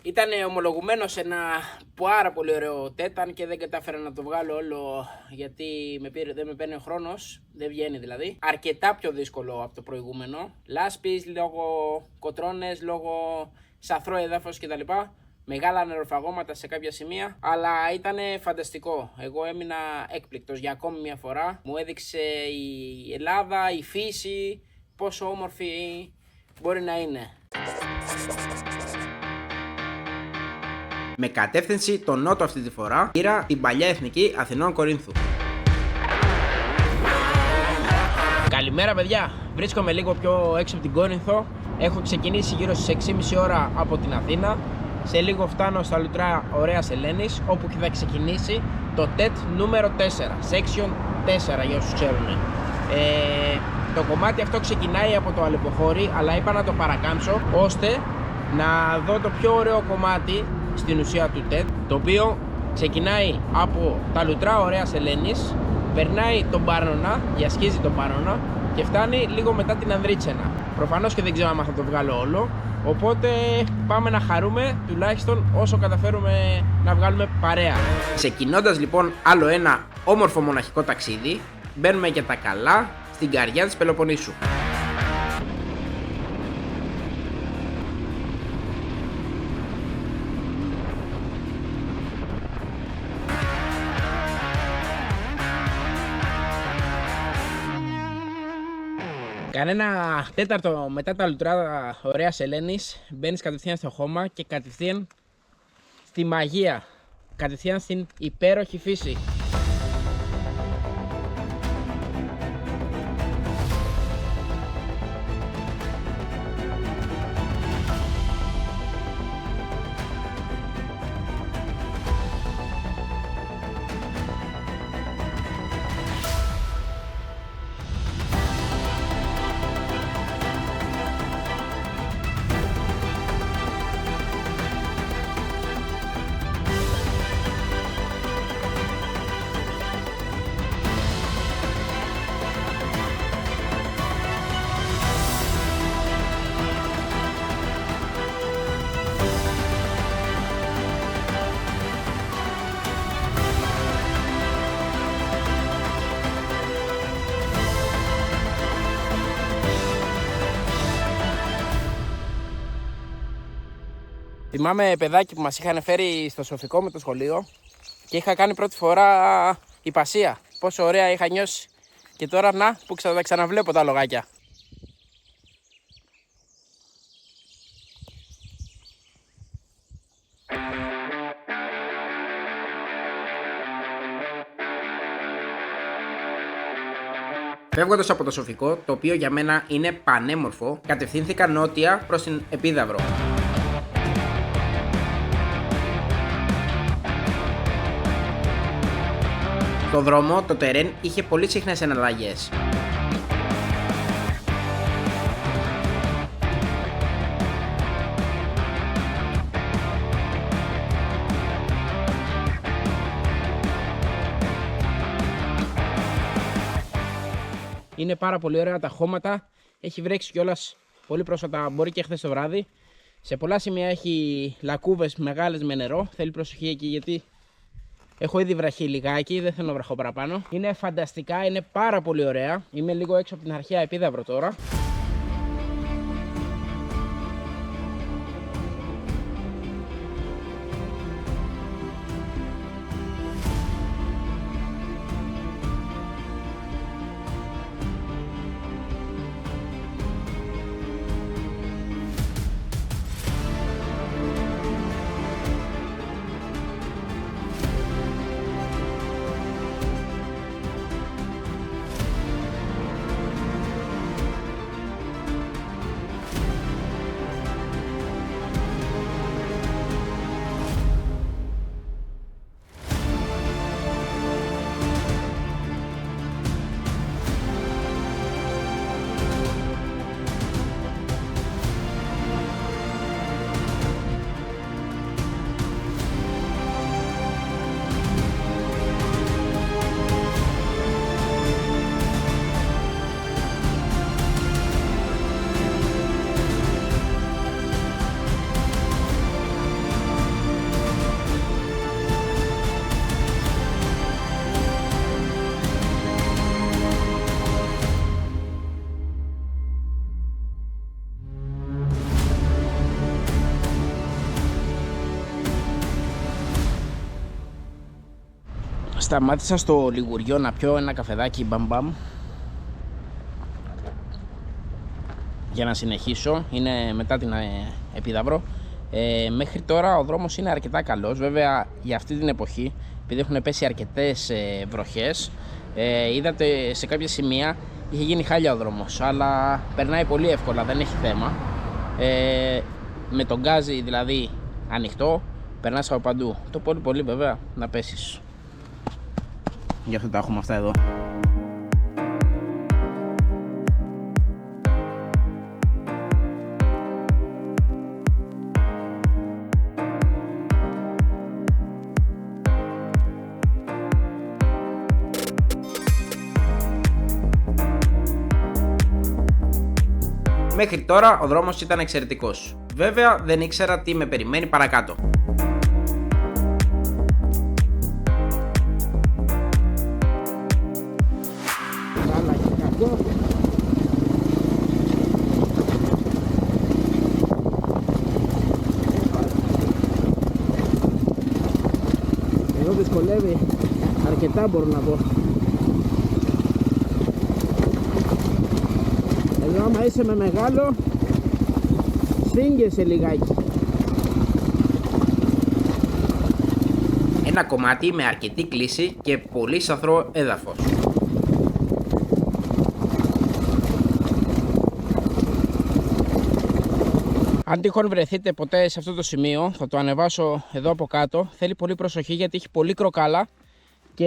Ήταν ομολογουμένο σε ένα πάρα πολύ ωραίο τέταν και δεν κατάφερα να το βγάλω όλο γιατί δεν με παίρνει ο χρόνος, δεν βγαίνει δηλαδή. Αρκετά πιο δύσκολο από το προηγούμενο. Λάσπης λόγω κοτρώνες, λόγω σαθρό έδαφος κτλ. Μεγάλα νεροφαγώματα σε κάποια σημεία, αλλά ήταν φανταστικό. Εγώ έμεινα έκπληκτος για ακόμη μια φορά. Μου έδειξε η Ελλάδα, η φύση, πόσο όμορφη μπορεί να είναι. Με κατεύθυνση τον νότο αυτή τη φορά, πήρα την παλιά εθνική Αθηνών Κορίνθου. Καλημέρα παιδιά, βρίσκομαι λίγο πιο έξω από την Κόρινθο. Έχω ξεκινήσει γύρω στις 6,5 ώρα από την Αθήνα. Σε λίγο φτάνω στα λουτρά Ωραίας Ελένης, όπου και θα ξεκινήσει το TET νούμερο 4, Section 4 για όσους ξέρουν. Το κομμάτι αυτό ξεκινάει από το Αλεποχώρι, αλλά είπα να το παρακάμψω ώστε να δω το πιο ωραίο κομμάτι στην ουσία του TET, το οποίο ξεκινάει από τα λουτρά Ωραίας Ελένης, περνάει τον Πάρνονα, διασχίζει τον Πάρνονα και φτάνει λίγο μετά την Ανδρίτσενα. Προφανώς και δεν ξέρω αν θα το βγάλω όλο, οπότε πάμε να χαρούμε τουλάχιστον όσο καταφέρουμε να βγάλουμε παρέα. Ξεκινώντας λοιπόν άλλο ένα όμορφο μοναχικό ταξίδι, μπαίνουμε για τα καλά στην καρδιά της Πελοποννήσου. Κανένα τέταρτο μετά τα λουτρά Ωραίας Ελένης μπαίνεις κατευθείαν στο χώμα και κατευθείαν στη μαγεία, κατευθείαν στην υπέροχη φύση. Θυμάμαι παιδάκι που μας είχαν φέρει στο Σοφικό με το σχολείο και είχα κάνει πρώτη φορά υπασία. Πόσο ωραία είχα νιώσει. Και τώρα να που θα τα ξαναβλέπω τα λογάκια. Φεύγοντας από το Σοφικό, το οποίο για μένα είναι πανέμορφο, κατευθύνθηκα νότια προς την Επίδαυρο. Στο δρόμο το τερέν είχε πολύ συχνές εναλλαγές. Είναι πάρα πολύ ωραία τα χώματα, έχει βρέξει κιόλας πολύ πρόσφατα, μπορεί και χθες το βράδυ. Σε πολλά σημεία έχει λακκούβες μεγάλες με νερό, θέλει προσοχή εκεί γιατί έχω ήδη βραχεί λιγάκι, δεν θέλω να βραχώ παραπάνω. Είναι φανταστικά, είναι πάρα πολύ ωραία. Είμαι λίγο έξω από την αρχαία Επίδαυρο τώρα. Σταμάτησα στο Λιγουριό να πιω ένα καφεδάκι μπαμπαμ για να συνεχίσω. Είναι μετά την Επίδαυρο. Μέχρι τώρα ο δρόμος είναι αρκετά καλός. Βέβαια για αυτή την εποχή, επειδή έχουν πέσει αρκετές βροχές, είδατε σε κάποια σημεία είχε γίνει χάλια ο δρόμος, αλλά περνάει πολύ εύκολα, δεν έχει θέμα. Με τον γκάζι δηλαδή ανοιχτό, περνάς από παντού. Το πολύ βέβαια να πέσεις. Γι' αυτό τα έχουμε αυτά εδώ. Μέχρι τώρα ο δρόμος ήταν εξαιρετικός. Βέβαια δεν ήξερα τι με περιμένει παρακάτω. Εδώ δυσκολεύει αρκετά, μπορώ να πω. Εδώ άμα είσαι με μεγάλο, σφίγγεσαι λιγάκι. Ένα κομμάτι με αρκετή κλίση και πολύ σαθρό έδαφος. Αν τυχόν βρεθείτε ποτέ σε αυτό το σημείο, θα το ανεβάσω εδώ από κάτω. Θέλει πολύ προσοχή γιατί έχει πολύ κροκάλα και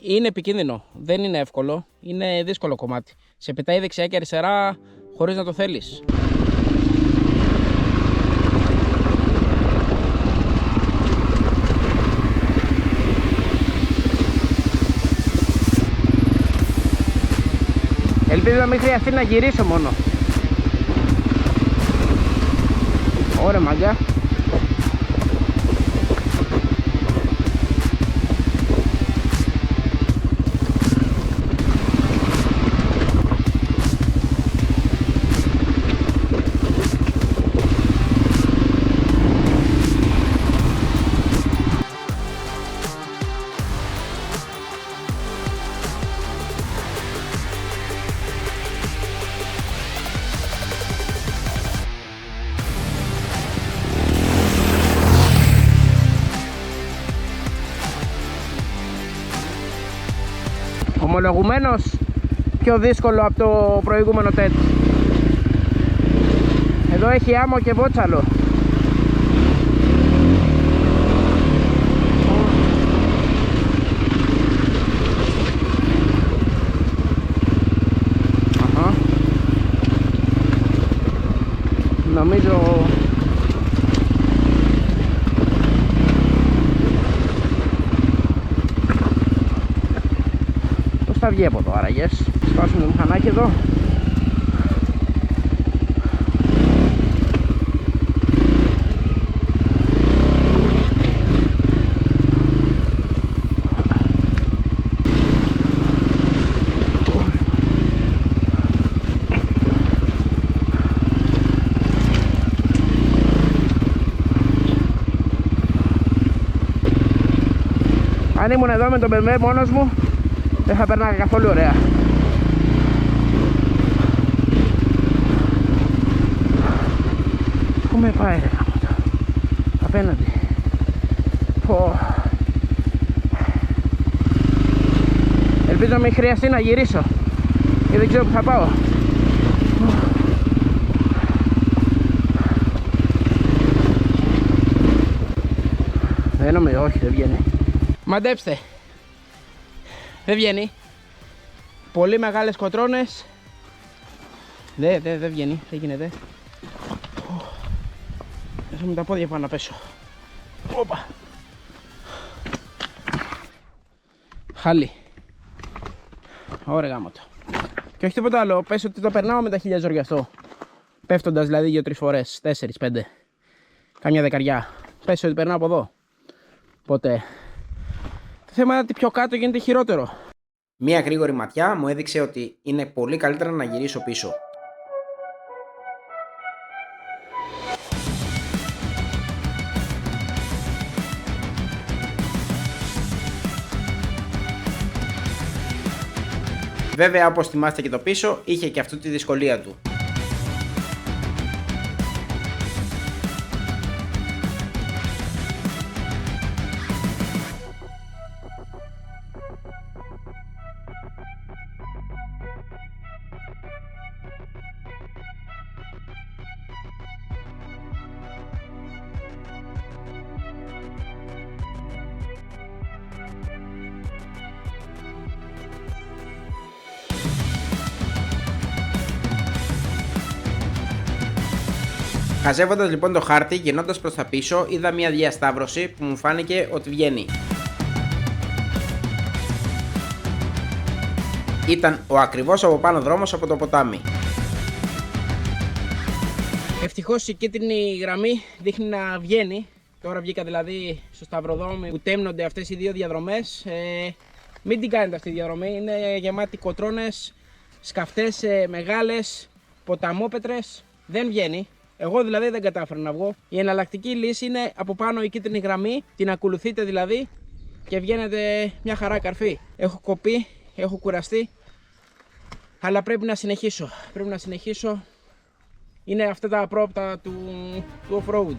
είναι επικίνδυνο. Δεν είναι εύκολο, είναι δύσκολο κομμάτι. Σε πετάει δεξιά και αριστερά χωρίς να το θέλεις. Ελπίζω να μην χρειαστεί να γυρίσω μόνο. Ωραία μαγκα. Ομολογουμένως πιο δύσκολο από το προηγούμενο τέτ. Εδώ έχει άμμο και βότσαλο. Νομίζω πώς θα βγει από εδώ άραγες. Σπάσουμε το μηχανάκι εδώ. Αν ήμουν εδώ με τον BMW μόνος μου, δεν θα περνάγα καθόλου ωραία. Πού με πάει ρε γάμοτα. Απέναντι. Πω. Ελπίζω να μην χρειαστεί να γυρίσω, και δεν ξέρω που θα πάω. Δεν νομίζω, όχι, δεν βγαίνει. Μαντέψτε, δεν βγαίνει. Πολύ μεγάλες κοτρώνες. Δεν βγαίνει, δεν γίνεται. Έχω με τα πόδια πάνω να πέσω. Όπα. Χάλι. Ωραία γάμοτο. Και όχι τίποτα άλλο, πες ότι το περνάω με τα χίλια ζόρια αυτό. Πέφτοντας δηλαδή 2-3 φορές, 4-5. Καμιά δεκαριά. Πες ότι περνάω από εδώ. Οπότε το θέμα είναι ότι πιο κάτω γίνεται χειρότερο. Μία γρήγορη ματιά μου έδειξε ότι είναι πολύ καλύτερα να γυρίσω πίσω. Βέβαια, όπως θυμάστε και το πίσω, είχε και αυτή τη δυσκολία του. Χαζεύοντας λοιπόν το χάρτη, γυρνώντας προς τα πίσω, είδα μια διασταύρωση που μου φάνηκε ότι βγαίνει. Ήταν ο ακριβώς από πάνω δρόμος από το ποτάμι. Ευτυχώς η κίτρινη γραμμή δείχνει να βγαίνει. Τώρα βγήκα δηλαδή στο σταυροδρόμι που τέμνονται αυτές οι δύο διαδρομές. Μην την κάνετε αυτή τη διαδρομή, είναι γεμάτη κοτρώνες, σκαφτές μεγάλες, ποταμόπετρες, δεν βγαίνει. Εγώ δηλαδή δεν κατάφερα να βγω. Η εναλλακτική λύση είναι από πάνω η κίτρινη γραμμή, την ακολουθείτε δηλαδή και βγαίνετε μια χαρά καρφί. Έχω κοπεί, έχω κουραστεί, αλλά πρέπει να συνεχίσω. Πρέπει να συνεχίσω. Είναι αυτά τα πρόπτα του off-road.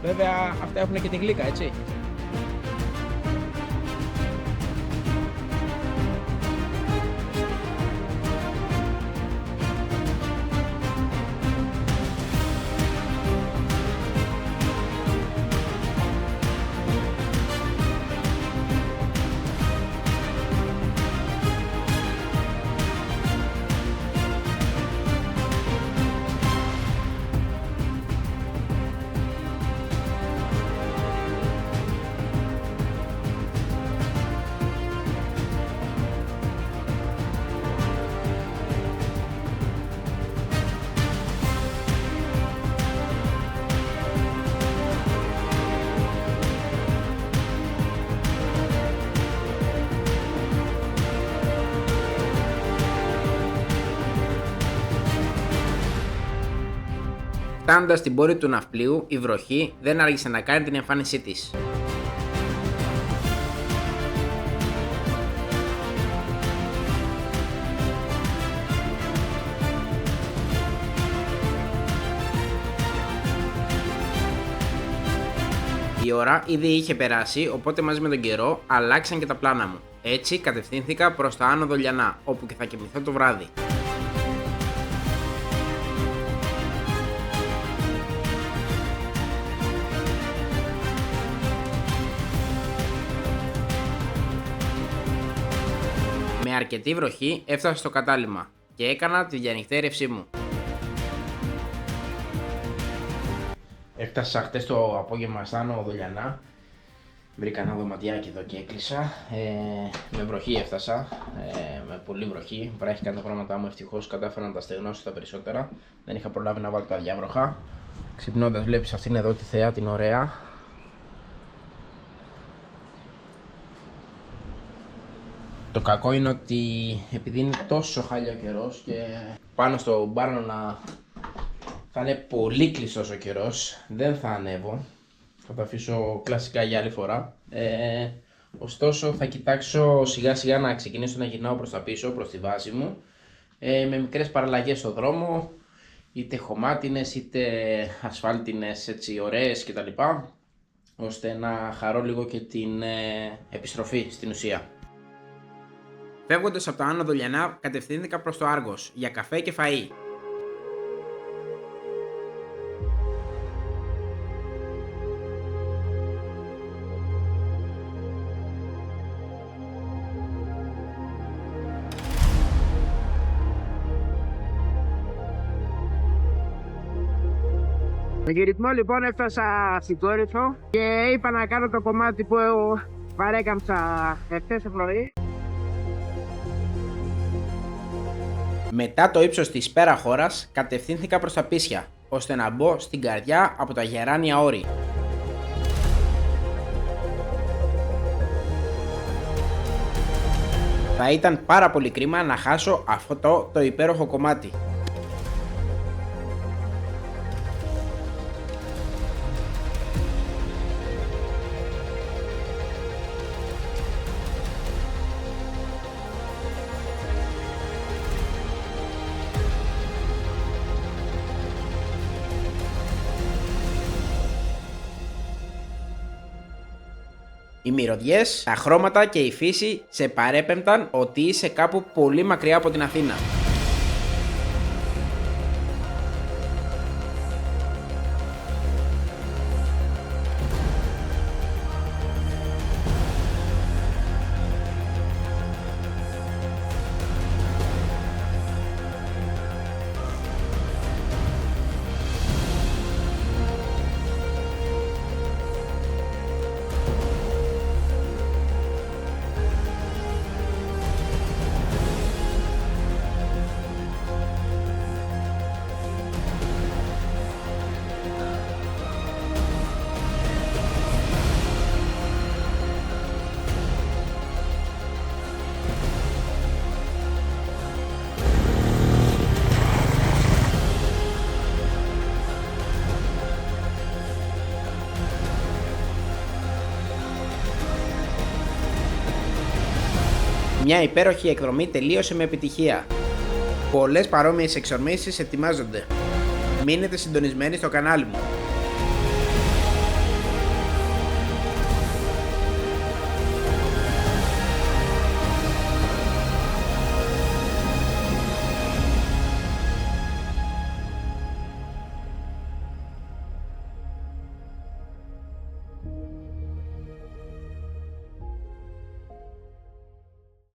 Βέβαια αυτά έχουν και την γλύκα, έτσι. Φτάνοντας στην πόρη του ναυπλίου, η βροχή δεν άργησε να κάνει την εμφάνισή της. Η ώρα ήδη είχε περάσει, οπότε μαζί με τον καιρό αλλάξαν και τα πλάνα μου. Έτσι κατευθύνθηκα προς τα Άνω Δολιανά, όπου και θα κοιμηθώ το βράδυ. Με αρκετή βροχή έφτασα στο κατάλημα και έκανα τη διανυκτέρευσή μου. Έφτασα χτες το απόγευμα στα Άνω Δολιανά. Βρήκα ένα δωματιάκι εδώ και έκλεισα. Με βροχή έφτασα, με πολύ βροχή. Βράχηκαν τα πράγματά μου, ευτυχώς κατάφερα να τα στεγνώσω τα περισσότερα. Δεν είχα προλάβει να βάλω τα διάβροχα. Ξυπνώντας βλέπεις αυτήν εδώ τη θέα, την ωραία. Το κακό είναι ότι επειδή είναι τόσο χάλια ο καιρός και πάνω στο Μπάρνονα θα είναι πολύ κλειστός ο καιρός, δεν θα ανέβω. Θα το αφήσω κλασικά για άλλη φορά. Ωστόσο θα κοιτάξω σιγά σιγά να ξεκινήσω να γυρνάω προς τα πίσω, προς τη βάση μου, με μικρές παραλλαγές στο δρόμο, είτε χωμάτινες είτε ασφάλτινες, έτσι ωραίες κτλ, ώστε να χαρώ λίγο και την επιστροφή στην ουσία. Φεύγοντας από τα Άνω Δολιανά, κατευθύνθηκα προς το Άργος για καφέ και φαΐ. Με γυρισμό λοιπόν έφτασα στην Κόρινθο και είπα να κάνω το κομμάτι που παρέκαμψα εχθές το πρωί. Μετά το ύψος της πέρα χώρας, κατευθύνθηκα προς τα Πίσια, ώστε να μπω στην καρδιά από τα γεράνια όρη. Θα ήταν πάρα πολύ κρίμα να χάσω αυτό το υπέροχο κομμάτι. Οι μυρωδιές, τα χρώματα και η φύση σε παρέπεμπταν ότι είσαι κάπου πολύ μακριά από την Αθήνα. Μια υπέροχη εκδρομή τελείωσε με επιτυχία. Πολλές παρόμοιες εξορμήσεις ετοιμάζονται. Μείνετε συντονισμένοι στο κανάλι μου.